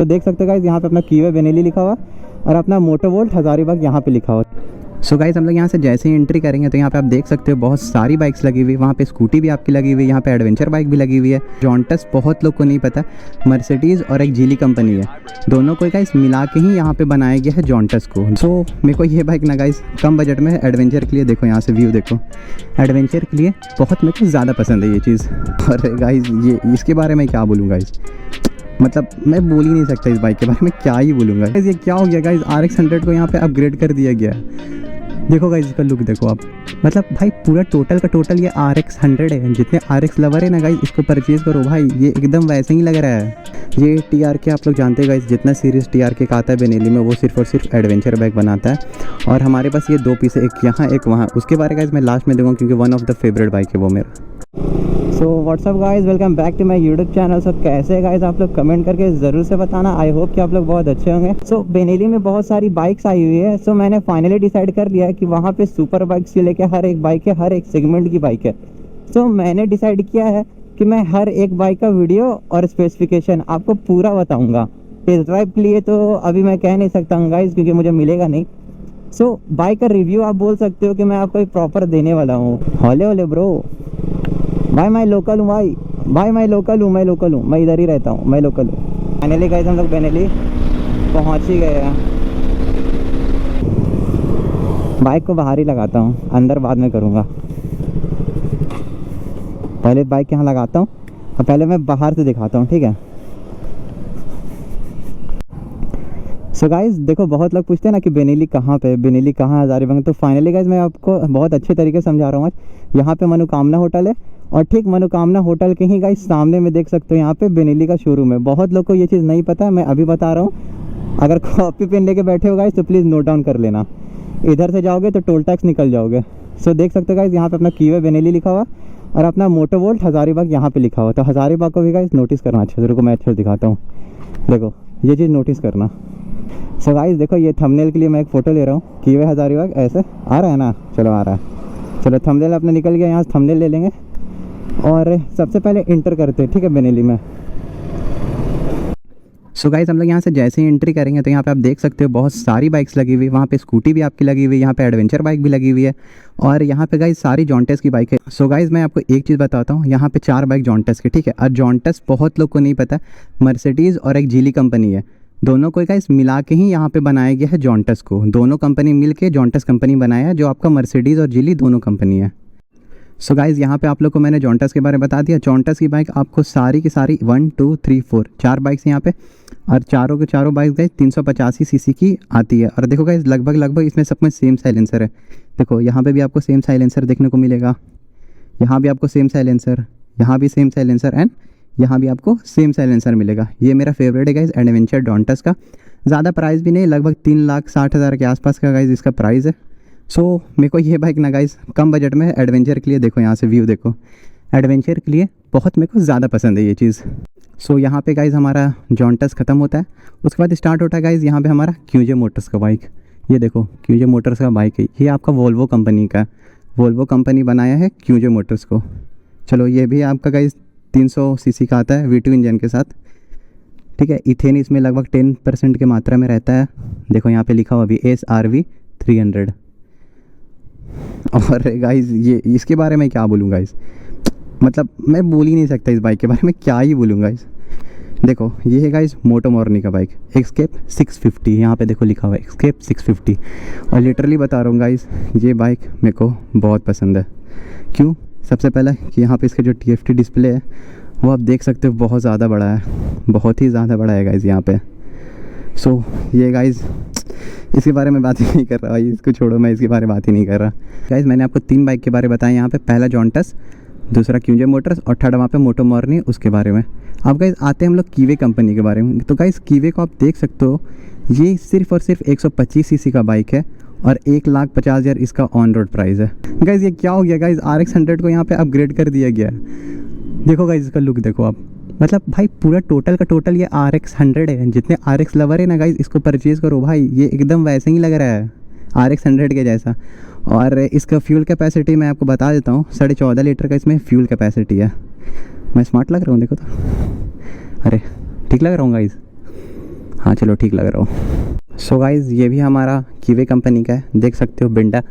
तो देख सकते हो गाइस यहाँ पे अपना कीवे बेनेली लिखा हुआ और अपना मोटोवोल्ट हज़ारीबाग यहाँ पे लिखा हुआ। सो गाइस हम लोग यहाँ से जैसे ही एंट्री करेंगे तो यहाँ पे आप देख सकते हो बहुत सारी बाइक्स लगी हुई, वहाँ पे स्कूटी भी आपकी लगी हुई है, यहाँ पे एडवेंचर बाइक भी लगी हुई है। जॉन्टस बहुत लोग को नहीं पता, मर्सिडीज़ और एक जीली कंपनी है, दोनों को गाइस मिला के ही यहाँ पे बनाया गया है जॉन्टस को। सो मेरे को ये बाइक ना गाइस कम बजट में है, एडवेंचर के लिए देखो यहाँ से व्यू देखो, एडवेंचर के लिए बहुत मेरे को ज़्यादा पसंद है ये चीज़। और गाइस ये इसके बारे में क्या बोलूँ गाइस, मतलब मैं बोल ही नहीं सकता इस बाइक के बारे में, क्या ही बोलूँगा। ये क्या हो गया गाइस, RX 100 को यहाँ पे अपग्रेड कर दिया गया। देखो गाइस इसका लुक देखो आप, मतलब भाई पूरा टोटल का टोटल ये RX 100 है। जितने RX लवर है ना गाइस इसको परचेज़ करो भाई, ये एकदम वैसे ही लग रहा है। ये TRK आप लोग जानते हैं गाइस, जितना सीरीज़ TRK का आता है बेनेली में वो सिर्फ और सिर्फ एडवेंचर बाइक बनाता है। और हमारे पास ये 2 पीस है, एक यहाँ एक वहाँ, उसके बारे गाइस मैं लास्ट में दूँगा क्योंकि one of the favourite bike है वो मेरा। So what's up guys, welcome back to my YouTube channel. So कैसे है गाइस आप लोग, कमेंट करके ज़रूर से बताना। आई होप कि आप लोग बहुत अच्छे होंगे। सो बेनेली में बहुत सारी बाइक्स आई हुई है। सो मैंने फाइनली डिसाइड कर लिया है कि वहाँ पे सुपर बाइक्स से लेके हर एक बाइक है, हर एक सेगमेंट की बाइक है। सो मैंने डिसाइड किया है कि मैं हर एक बाइक का वीडियो और स्पेसिफिकेशन आपको पूरा बताऊँगा। टेस्ट ड्राइव के लिए तो अभी मैं कह नहीं सकता हूँ गाइस क्योंकि मुझे मिलेगा नहीं। सो बाइक का रिव्यू आप बोल सकते हो कि मैं आपको प्रॉपर देने वाला हूँ। हौले हौले ब्रो, भाई मैं लोकल हूँ, भाई मैं लोकल हूँ, मैं इधर ही रहता हूँ, मैं लोकल हूँ। फाइनली गाइस हम लोग बेनेली पहुँच ही गए हैं। बाइक को बाहर ही लगाता हूँ, अंदर बाद में करूँगा। पहले बाइक यहाँ लगाता हूँ और पहले मैं बाहर से दिखाता हूँ, ठीक है। सो गाइस देखो बहुत लोग पूछते हैं ना कि बेनेली कहाँ पे, बेनेली कहाँ हज़ारीबाग। तो फाइनली गाइस मैं आपको बहुत अच्छे तरीके से समझा रहा हूँ आज। यहाँ पे मनोकामना होटल है और ठीक मनोकामना होटल के ही गाइस सामने में देख सकते हो यहाँ पे बेनेली का शोरूम है। बहुत लोग को ये चीज़ नहीं पता, मैं अभी बता रहा हूँ। अगर कॉपी पेन लेके बैठे हो गाइस तो प्लीज़ नोट डाउन कर लेना, इधर से जाओगे तो टोल टैक्स निकल जाओगे। सो देख सकते हो गाइस यहाँ पे अपना कीवे बेनेली लिखा हुआ और अपना मोटोवोल्ट हज़ारीबाग यहाँ पे लिखा हुआ। तो हज़ारीबाग को भी गाइस नोटिस करना अच्छे से, रुको मैं अच्छे से दिखाता हूँ। देखो ये चीज़ नोटिस करना। सो गाइस देखो ये थंबनेल के लिए मैं एक फ़ोटो ले रहा हूँ, कीवे हज़ारीबाग ऐसे आ रहा है ना, चलो आ रहा है। चलो थंबनेल अपना निकल गया, यहाँ से थंबनेल ले लेंगे और सबसे पहले इंटर करते हैं, ठीक है, बेनेली में। सो गाइस हम लोग यहाँ से जैसे ही एंट्री करेंगे तो यहाँ पे आप देख सकते हो बहुत सारी बाइक्स लगी हुई, वहाँ पे स्कूटी भी आपकी लगी हुई है, यहाँ पे एडवेंचर बाइक भी लगी हुई है और यहाँ पे गाइस सारी जॉन्टस की बाइक है। सो गाइस मैं आपको एक चीज़ बताता हूँ, यहाँ पे 4 बाइक जॉन्टस की, ठीक है। और जॉन्टस बहुत लोग को नहीं पता, मर्सिडीज़ और एक जीली कंपनी है, दोनों को गाइस मिला के ही यहाँ पे बनाया गया है जॉन्टस को। दोनों कंपनी मिल के जॉन्टस कंपनी बनाया है, जो आपका मर्सिडीज़ और जीली दोनों कंपनी है। सो गाइस यहाँ पे आप लोग को मैंने जॉन्टस के बारे में बता दिया। जॉन्टस की बाइक आपको सारी की सारी 1 2 3 4 4 बाइक्स यहाँ पे, और चारों के चारों बाइक्स गाइस 385 सीसी की आती है। और देखो गाइस लगभग इसमें सब में सेम साइलेंसर है। देखो यहाँ पे भी आपको सेम साइलेंसर देखने को मिलेगा, यहाँ भी आपको सेम साइलेंसर, यहाँ भी सेम साइलेंसर एंड यहाँ भी आपको सेम साइलेंसर मिलेगा। ये मेरा फेवरेट है गाइस एडवेंचर जॉन्टस का। ज़्यादा प्राइस भी नहीं, लगभग 3,60,000 के आसपास का गाइस इसका प्राइस है। सो मेरे को ये बाइक ना गाइस कम बजट में है, एडवेंचर के लिए देखो यहाँ से व्यू देखो, एडवेंचर के लिए बहुत मेरे को ज़्यादा पसंद है ये चीज़। सो यहाँ पे गाइस हमारा जॉन्टस ख़त्म होता है, उसके बाद स्टार्ट होता है गाइस यहाँ पे हमारा क्यूजे मोटर्स का बाइक। ये देखो क्यूजे मोटर्स का बाइक है, ये आपका वोल्वो कंपनी का, वोल्वो कंपनी बनाया है क्यूजे मोटर्स को। चलो ये भी आपका गाइस 300 सीसी का आता है V2 इंजन के साथ, ठीक है। इथेन इसमें लगभग 10% की मात्रा में रहता है। देखो यहाँ पे लिखा हुआ भी SRV 300। और गाइस ये इसके बारे में क्या बोलूँ गाइस, मतलब मैं बोल ही नहीं सकता इस बाइक के बारे में, क्या ही बोलूँ गाइस। देखो ये है गाइस मोटो मॉर्नी का बाइक, एक्सकेप 650, यहाँ पे देखो लिखा हुआ है एक्सकेप 650। और लिटरली बता रहा हूँ गाइस ये बाइक मेरे को बहुत पसंद है। क्यों? सबसे पहले कि यहाँ पे इसका जो TFT डिस्प्ले है वो आप देख सकते हो बहुत ज़्यादा बड़ा है, बहुत ही ज़्यादा बड़ा है गाइस यहाँ पे। सो ये गाइस इसके बारे में बात ही नहीं कर रहा भाई, इसको छोड़ो, मैं इसके बारे में बात ही नहीं कर रहा गाइस। मैंने आपको 3 बाइक के बारे में बताया यहाँ पे, पहला जॉन्टस, दूसरा क्यूजे मोटर्स और थर्ड वहाँ पे मोटो मॉर्नी उसके बारे में। अब गाइस आते हैं हम लोग कीवे कंपनी के बारे में। तो गाइस कीवे को आप देख सकते हो, ये सिर्फ और सिर्फ 125 सीसी का बाइक है और 1,50,000 इसका ऑन रोड प्राइस है। गाइस ये क्या हो गया गाइस, RX 100 को यहाँ पे अपग्रेड कर दिया गया है। देखो गाइस इसका लुक देखो आप, मतलब भाई पूरा टोटल का टोटल ये RX 100 है। जितने RX लवर है ना गाइस इसको परचेज़ करो भाई, ये एकदम वैसे ही लग रहा है RX 100 के जैसा। और इसका फ्यूल कैपेसिटी मैं आपको बता देता हूँ, 14.5 लीटर का इसमें फ्यूल कैपेसिटी है। मैं स्मार्ट लग रहा हूँ देखो तो, अरे ठीक लग रहा हूँ गाइस। हाँ चलो ठीक लग रहा हो। सो गाइज़ ये भी हमारा कीवे कंपनी का है, देख सकते हो बेंडा।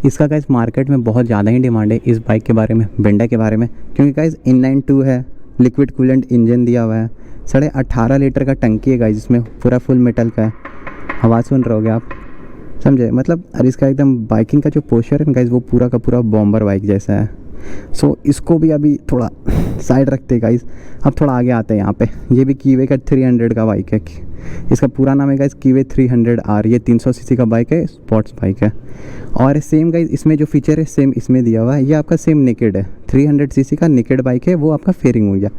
इसका गाइज़ मार्केट में बहुत ज़्यादा ही डिमांड है इस बाइक के बारे में, बेंडा के बारे में, क्योंकि गाइज़ इनलाइन 2 है, लिक्विड कूलेंट इंजन दिया हुआ है, 18.5 लीटर का टंकी है गाइज़, इसमें पूरा फुल मेटल का है। आवाज़ सुन रहे होगे आप, समझे मतलब। और इसका एकदम बाइकिंग का जो पोस्चर है ना गाइज़, वो पूरा का पूरा बॉम्बर बाइक जैसा है। सो इसको भी अभी थोड़ा साइड रखते हैं गाइज़, अब थोड़ा आगे आते हैं यहाँ पे। ये भी कीवे का 300 का बाइक है, इसका पूरा नाम है गाइज़ कीवे 300R। ये 300 सीसी का बाइक है, स्पोर्ट्स बाइक है। और सेम गाइज़ इसमें जो फीचर है सेम इसमें दिया हुआ है। ये आपका सेम नेकेड है, 300 सीसी का नेकेड बाइक है, वो आपका फेयरिंग हो गया।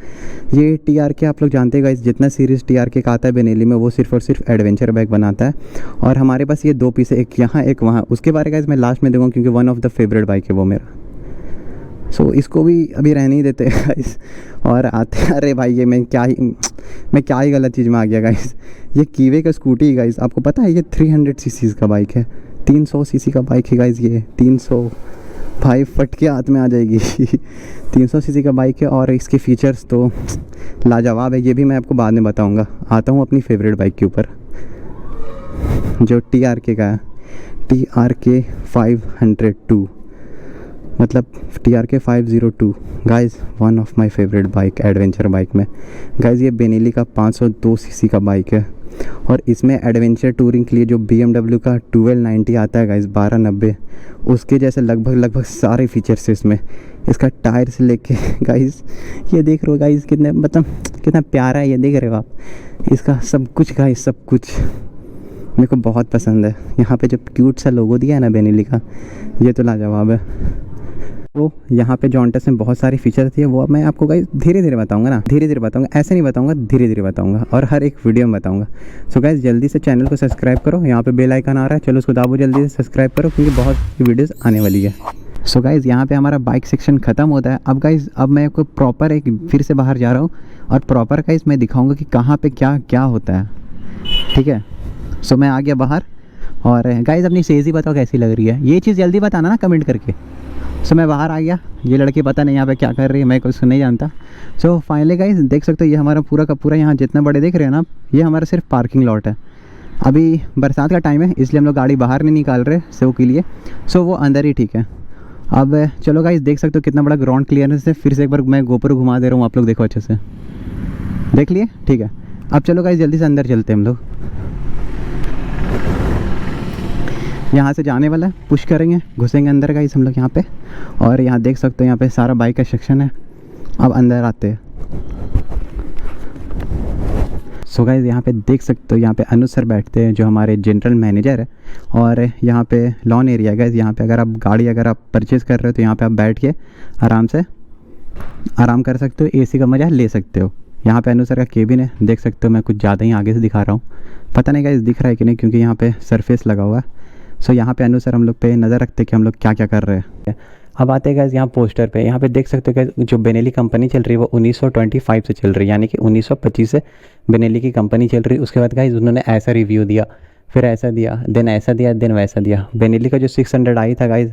ये TRK आप लोग जानते हैं गाइज़, जितना सीरीज़ TRK का आता है बेनेली में, वो सिर्फ और सिर्फ एडवेंचर बाइक बनाता है। और हमारे पास ये 2 पीस है, एक यहाँ एक वहाँ। उसके बारे गाइज़ मैं लास्ट में दूँगा, क्योंकि one of the favourite bike है वो मेरा। सो इसको भी अभी रहने ही देते हैं गाइस। और आते, अरे भाई ये मैं क्या ही गलत चीज़ में आ गया गाइस। ये कीवे का स्कूटी गाइस, आपको पता है ये 300 सीसी का बाइक है, 300 सीसी का बाइक है गाइस। ये 300 भाई फट के हाथ में आ जाएगी। 300 सीसी का बाइक है और इसके फीचर्स तो लाजवाब है। ये भी मैं आपको बाद में बताऊँगा। आता हूँ अपनी फेवरेट बाइक के ऊपर जो TRK का है, TRK 502, मतलब TRK 502 guys, one of my favourite bike adventure bike में। गाइज़ ये बेनेली का 502 सीसी का बाइक है, और इसमें एडवेंचर टूरिंग के लिए जो BMW का 1290 आता है गाइज़, 1290, उसके जैसे लगभग सारे फीचर्स है इसमें। इसका टायर से लेके गाइज़, ये देख रहे हो गाइज़ कितने मतलब कितना प्यारा है, ये देख रहे हो आप। इसका सब कुछ गाइज़, सब कुछ मेरे को बहुत पसंद है। यहाँ पे जो क्यूट सा लोगो दिया है ना बेनेली का, ये तो लाजवाब है। वो यहाँ पे जॉन्टस में बहुत सारी फीचर थी, वो अब मैं आपको गाइस धीरे धीरे बताऊंगा ना, धीरे धीरे बताऊंगा, ऐसे नहीं बताऊंगा, धीरे धीरे बताऊंगा, और हर एक वीडियो में बताऊंगा। सो गाइस जल्दी से चैनल को सब्सक्राइब करो, यहाँ पे बेल आइकन आ रहा है, चलो उसको दाबो, जल्दी से सब्सक्राइब करो, क्योंकि बहुत सी वीडियोज़ आने वाली है। सो गाइज़ यहाँ पे हमारा बाइक सेक्शन ख़त्म होता है। अब गाइज़ अब मैं आपको प्रॉपर एक फिर से बाहर जा रहा हूँ, और प्रॉपर गाइज़ मैं दिखाऊँगा कि कहाँ पर क्या क्या होता है, ठीक है। सो मैं आ गया बाहर, और गाइज़ अपनी सेज़ ही बताओ कैसी लग रही है, ये चीज़ जल्दी बताना ना कमेंट करके। सो मैं बाहर आ गया, ये लड़की पता नहीं यहाँ पे क्या कर रही है, मैं कुछ नहीं जानता। सो फाइनली गाइस देख सकते हो, ये हमारा पूरा का पूरा यहाँ जितना बड़े देख रहे हैं ना, ये हमारा सिर्फ पार्किंग लॉट है। अभी बरसात का टाइम है, इसलिए हम लोग गाड़ी बाहर नहीं निकाल रहे शो के लिए, सो वो अंदर ही ठीक है। अब चलो गाइस देख सकते हो कितना बड़ा ग्राउंड क्लियरेंस है। फिर से एक बार मैं गोप्रो घुमा दे रहा हूँ, आप लोग देखो अच्छे से, देख लिए, ठीक है। अब चलो गाइस जल्दी से अंदर चलते हैं हम लोग। यहाँ से जाने वाला है, पुश करेंगे, घुसेंगे अंदर गाइस हम लोग यहाँ पे। और यहाँ देख सकते हो यहाँ पे सारा बाइक का सेक्शन है। अब अंदर आते हैं। सो गाइस यहाँ पे देख सकते हो, यहाँ पे अनुज सर बैठते हैं जो हमारे जनरल मैनेजर है। और यहाँ पे लॉन एरिया है गाइस, यहाँ पे अगर आप गाड़ी अगर आप परचेज़ कर रहे हो तो यहाँ पे आप बैठ के आराम कर सकते हो, AC का मज़ा ले सकते हो। यहाँ पे अनुज सर का केबिन है, देख सकते हो। मैं कुछ ज़्यादा ही आगे से दिखा रहा हूँ, पता नहीं गाइस दिख रहा है कि नहीं, क्योंकि यहाँ पे सरफेस लगा हुआ है। सो यहाँ पे अनु सर हम लोग पे नज़र रखते हैं कि हम लोग क्या क्या कर रहे हैं। अब आते हैं गाइस यहाँ पोस्टर पे। यहाँ पे देख सकते हो गाइस जो बेनेली कंपनी चल रही है वो 1925 से चल रही है, यानी कि 1925 से बेनेली की कंपनी चल रही है। उसके बाद गाइस उन्होंने ऐसा रिव्यू दिया, फिर ऐसा दिया, देन ऐसा दिया, देन वैसा दिया। बेनेली का जो 600i था गाइस,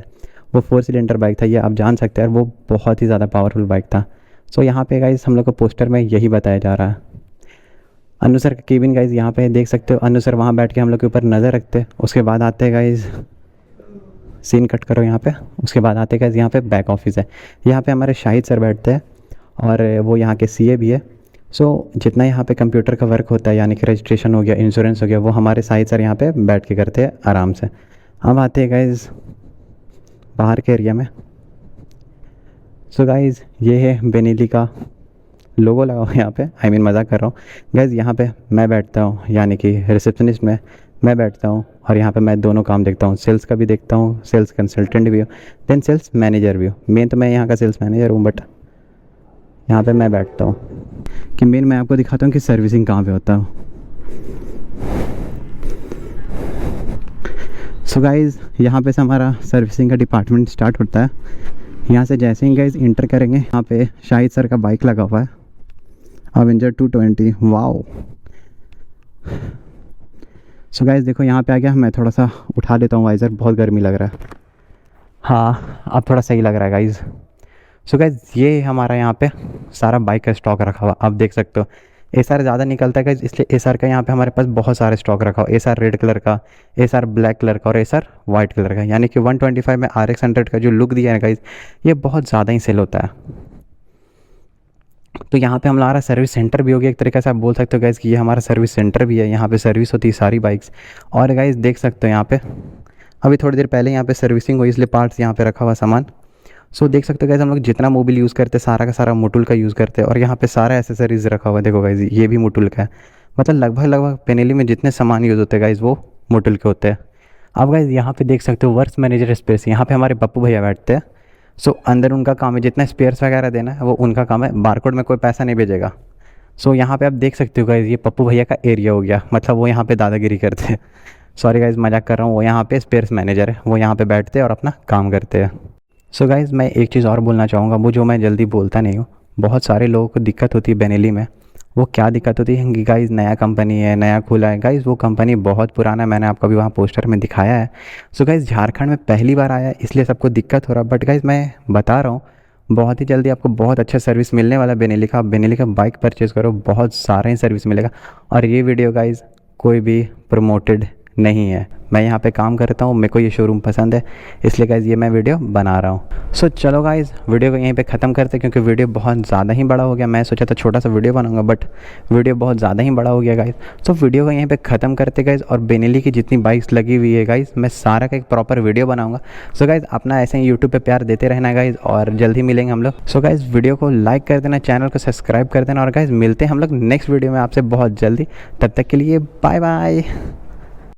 वो 4 सिलेंडर बाइक था, ये आप जान सकते हैं, और वो बहुत ही ज़्यादा पावरफुल बाइक था। सो यहाँ पे गाइस हम लोग को पोस्टर में यही बताया जा रहा है। अनु सर का केबिन गाइज यहाँ पे देख सकते हो, अनु सर वहाँ बैठ के हम लोग के ऊपर नज़र रखते हैं। उसके बाद आते हैं गाइज, सीन कट करो यहाँ पे। उसके बाद आते हैं गाइज यहाँ पे बैक ऑफिस है, यहाँ पे हमारे शाहिद सर बैठते हैं, और वो यहाँ के CA भी है। सो जितना यहाँ पे कंप्यूटर का वर्क होता है, यानी कि रजिस्ट्रेशन हो गया, इंश्योरेंस हो गया, वो हमारे शाहिद सर यहाँ पे बैठ के करते हैं आराम से। अब आते हैं गाइज बाहर के एरिया में। सो गाइज ये है बेनेली का लोगो लगा हुआ यहाँ पे, आई मीन मज़ाक कर रहा हूँ गाइज़। यहाँ पे मैं बैठता हूँ, यानी कि रिसेप्शनिस्ट में मैं बैठता हूँ, और यहाँ पे मैं दोनों काम देखता हूँ, सेल्स का भी देखता हूँ, सेल्स कंसल्टेंट भी हूँ, देन सेल्स मैनेजर भी हूँ। मेन तो मैं यहाँ का सेल्स मैनेजर हूँ, बट यहाँ पे मैं बैठता हूँ कि मेन मैं आपको दिखाता हूँ कि सर्विसिंग कहाँ पे होता है। सो गाइज़ यहाँ पे से हमारा सर्विसिंग का डिपार्टमेंट स्टार्ट होता है। यहाँ से जैसे ही गाइज़ इंटर करेंगे, यहाँ पे शाहिद सर का बाइक लगा हुआ है, अवेंजर 220, वाओ। सो गाइज़ देखो यहाँ पे आ गया, मैं थोड़ा सा उठा लेता हूँ वाइज़र, बहुत गर्मी लग रहा है। हाँ अब थोड़ा सही लग रहा है गाइज़। सो गाइज़ ये हमारा यहाँ पे सारा बाइक का स्टॉक रखा हुआ, आप देख सकते हो। एसआर ज़्यादा निकलता है गाइज, इसलिए एसआर का यहाँ पे हमारे पास बहुत सारे स्टॉक रखा हो। एसआर रेड कलर का, एसआर ब्लैक कलर का और एसआर वाइट कलर का, यानी कि 125 में RX 100 का जो लुक दिया है गाइज, ये बहुत ज़्यादा ही सेल होता है। तो यहाँ पे हमारा सर्विस सेंटर भी हो गया, एक तरीके से आप बोल सकते हो गाइज कि ये हमारा सर्विस सेंटर भी है। यहाँ पे सर्विस होती है सारी बाइक्स। और गाइज देख सकते हो यहाँ पे अभी थोड़ी देर पहले यहाँ पे सर्विसिंग हुई, इसलिए पार्ट्स यहाँ पे रखा हुआ सामान। सो देख सकते हो गाइज हम लोग जितना मोबिल यूज़ करते हैं सारा का सारा मोटुल का यूज़ करते हैं। और यहाँ पे सारा एसेसरीज रखा हुआ है, देखो गाइज ये भी मोटुल का है। मतलब लगभग पेनेली में जितने सामान यूज़ होते हैं गाइज वो मोटुल के होते हैं। अब गाइज यहाँ पे देख सकते हो वर्क्स मैनेजर स्पेस, यहाँ पे हमारे पप्पू भैया बैठते हैं। सो अंदर उनका काम है जितना स्पेयर्स वगैरह देना है वो उनका काम है, बारकोड में कोई पैसा नहीं भेजेगा। सो यहाँ पे आप देख सकते हो गाइज ये पप्पू भैया का एरिया हो गया, मतलब वो यहाँ पे दादागिरी करते हैं। सॉरी गाइज मजाक कर रहा हूँ, वो यहाँ पे स्पेयर्स मैनेजर है, वो यहाँ पे बैठते हैं और अपना काम करते हैं। सो गाइज़ मैं एक चीज़ और बोलना चाहूँगा, वो जो मैं जल्दी बोलता नहीं हूँ। बहुत सारे लोगों को दिक्कत होती है बेनेली में। वो क्या दिक्कत होती है कि गाइज़ नया कंपनी है, नया खुला है। गाइज़ वो कंपनी बहुत पुराना है, मैंने आपको अभी वहाँ पोस्टर में दिखाया है। सो गाइज़ झारखंड में पहली बार आया है इसलिए सबको दिक्कत हो रहा है। बट गाइज़ मैं बता रहा हूँ बहुत ही जल्दी आपको बहुत अच्छा सर्विस मिलने वाला है बेनेली का। आप बेनेली का बाइक परचेज़ करो, बहुत सारा ही सर्विस मिलेगा। और ये वीडियो गाइज़ कोई भी प्रमोटेड नहीं है, मैं यहाँ पे काम करता हूँ, मेरे को ये शोरूम पसंद है इसलिए गाइज़ ये मैं वीडियो बना रहा हूँ। सो चलो गाइज़ वीडियो को यहीं पे ख़त्म करते हैं क्योंकि वीडियो बहुत ज़्यादा ही बड़ा हो गया। मैं सोचा था छोटा सा वीडियो बनाऊंगा बट वीडियो बहुत ज़्यादा ही बड़ा हो गया गाइज़। सो वीडियो को यहीं पे ख़त्म करते गाइज़। और बेनेली की जितनी बाइक्स लगी हुई है गाइज़ मैं सारा का एक प्रॉपर वीडियो बनाऊँगा। सो गाइज़ अपना ऐसे ही यूट्यूब पर प्यार देते रहना गाइज़ और जल्द ही मिलेंगे हम लोग। सो गाइज़ वीडियो को लाइक कर देना, चैनल को सब्सक्राइब कर देना और गाइज़ मिलते हैं हम लोग नेक्स्ट वीडियो में आपसे बहुत जल्दी। तब तक के लिए बाय बाय।